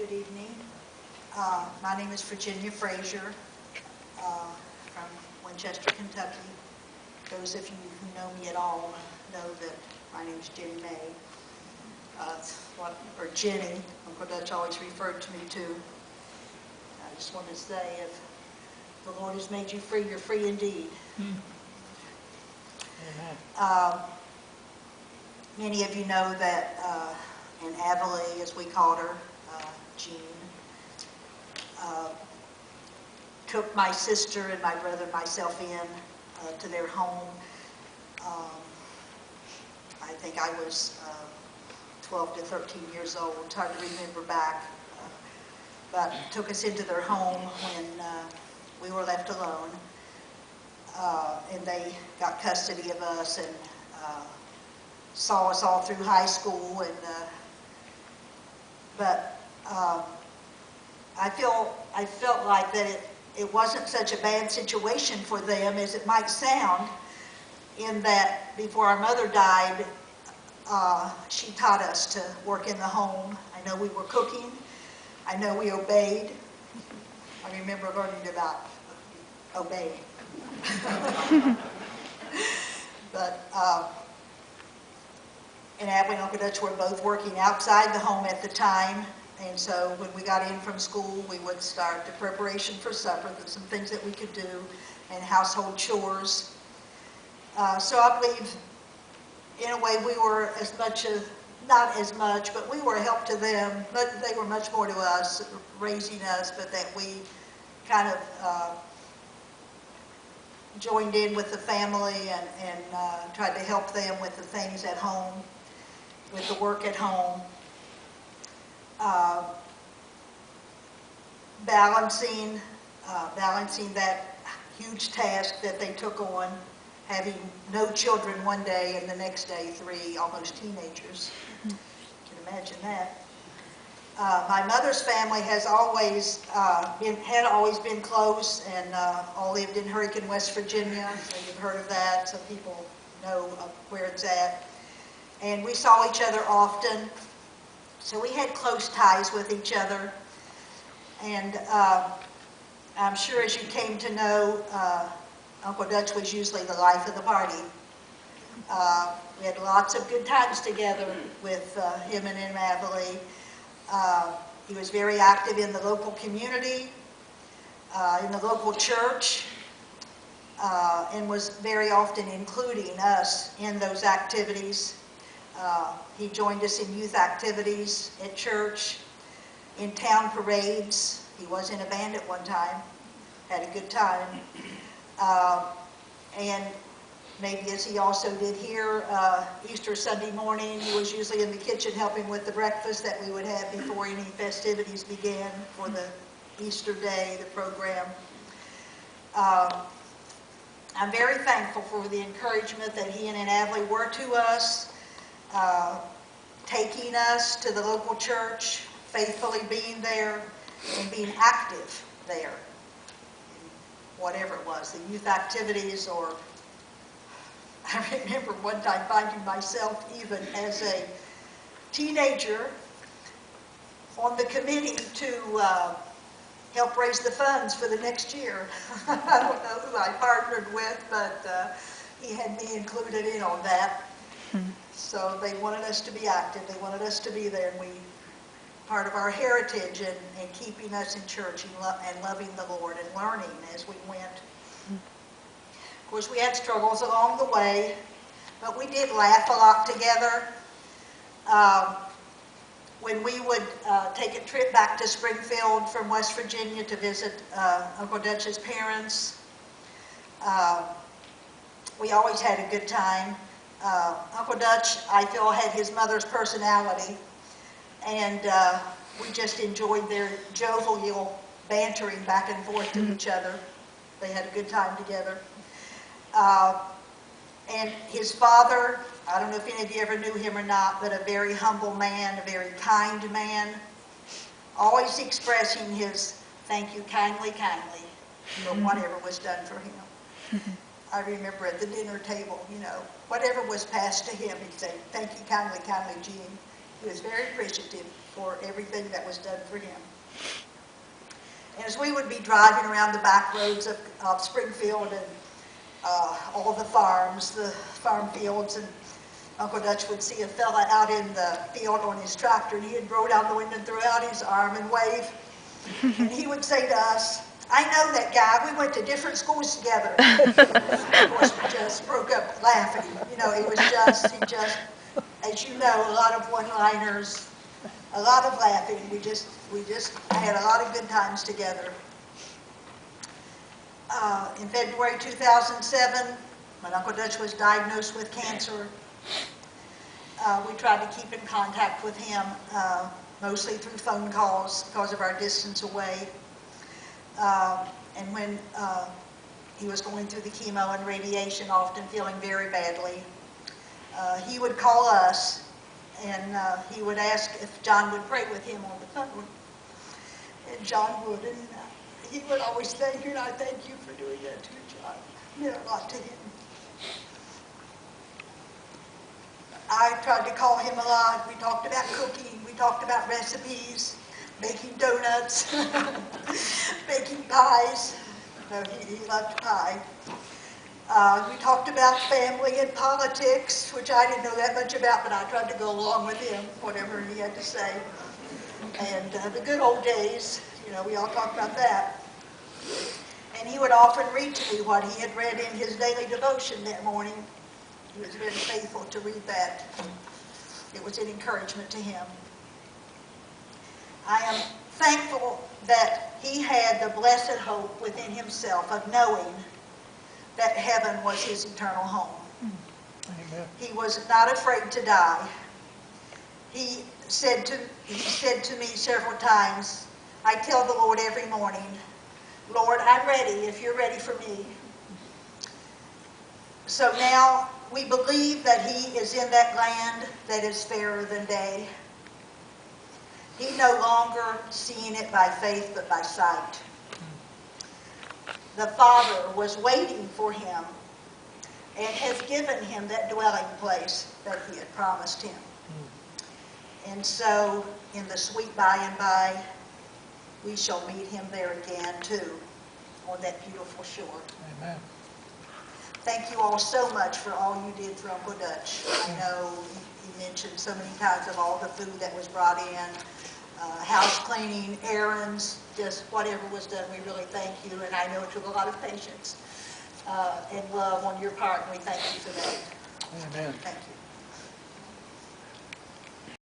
Good evening. My name is Virginia Frazier from Winchester, Kentucky. Those of you who know me at all know that my name is Jenny May, or Jenny. Uncle Dutch always referred to me to. I just want to say, if the Lord has made you free, you're free indeed. Many of you know that Aunt Avalee, as we called her, Jean, took my sister and my brother and myself in to their home. I think I was 12 to 13 years old. It's hard to remember back. But took us into their home when we were left alone. And they got custody of us and saw us all through high school. And but I felt like that it wasn't such a bad situation for them as it might sound, in that before our mother died, she taught us to work in the home. I know we were cooking. I know we obeyed. I remember learning about obeying. But and Abby and Uncle Dutch were both working outside the home at the time, and so when we got in from school, we would start the preparation for supper, some things that we could do, and household chores. So I believe, in a way, we were as much as, not as much, but we were a help to them, but they were much more to us, raising us, but that we kind of joined in with the family and tried to help them with the things at home, with the work at home. Balancing that huge task that they took on, having no children one day and the next day 3 almost teenagers. You can imagine that. My mother's family has always been close, and all lived in Hurricane, West Virginia. So you've heard of that. Some people know where it's at. And we saw each other often, so we had close ties with each other. And I'm sure, as you came to know, Uncle Dutch was usually the life of the party. We had lots of good times together with him and Aunt Avalee. He was very active in the local community, in the local church, and was very often including us in those activities. He joined us in youth activities at church, in town parades. He was in a band at one time, had a good time. And maybe as he also did here, Easter Sunday morning, he was usually in the kitchen helping with the breakfast that we would have before any festivities began for the Easter day, the program. I'm very thankful for the encouragement that he and Aunt Avalee were to us, taking us to the local church, faithfully being there, and being active there. Whatever it was, the youth activities, or I remember one time finding myself, even as a teenager, on the committee to help raise the funds for the next year. I don't know who I partnered with, but he had me included in on that. So they wanted us to be active. They wanted us to be there, and part of our heritage and keeping us in church and loving the Lord and learning as we went. Of course, we had struggles along the way, but we did laugh a lot together. When we would take a trip back to Springfield from West Virginia to visit Uncle Dutch's parents, we always had a good time. Uncle Dutch, I feel, had his mother's personality, and we just enjoyed their jovial bantering back and forth to each other. They had a good time together. And his father, I don't know if any of you ever knew him or not, but a very humble man, a very kind man, always expressing his thank you kindly, kindly, for whatever was done for him. I remember at the dinner table, whatever was passed to him, he'd say, thank you kindly, kindly, Jean. He was very appreciative for everything that was done for him. And as we would be driving around the back roads of Springfield and all the farms, the farm fields, and Uncle Dutch would see a fella out in the field on his tractor, and he'd roll down the window and throw out his arm and wave. And he would say to us, "I know that guy. We went to different schools together." Of course, we just broke up laughing. You know, it was just, as you know, a lot of one-liners, a lot of laughing. We just had a lot of good times together. In February 2007, when Uncle Dutch was diagnosed with cancer, we tried to keep in contact with him, mostly through phone calls because of our distance away. And when he was going through the chemo and radiation, often feeling very badly, he would call us, and he would ask if John would pray with him on the phone. And John would, and he would always thank you, and I thank you for doing that too, John. It meant a lot to him. I tried to call him a lot. We talked about cooking. We talked about recipes, making donuts, baking pies. No, he loved pie. We talked about family and politics, which I didn't know that much about, but I tried to go along with him, whatever he had to say. And the good old days, you know, we all talked about that. And he would often read to me what he had read in his daily devotion that morning. He was very faithful to read that. It was an encouragement to him. I am thankful that he had the blessed hope within himself of knowing that heaven was his eternal home. Amen. He was not afraid to die. He said to me several times, I tell the Lord every morning, "Lord, I'm ready if you're ready for me." So now we believe that he is in that land that is fairer than day. He no longer seeing it by faith but by sight. The Father was waiting for him and has given him that dwelling place that he had promised him. And so in the sweet by and by, we shall meet him there again too, on that beautiful shore. Amen. Thank you all so much for all you did for Uncle Dutch. I know he mentioned so many times of all the food that was brought in, house cleaning, errands, just whatever was done. We really thank you, and I know it took a lot of patience and love on your part, and we thank you for that. Amen. Thank you.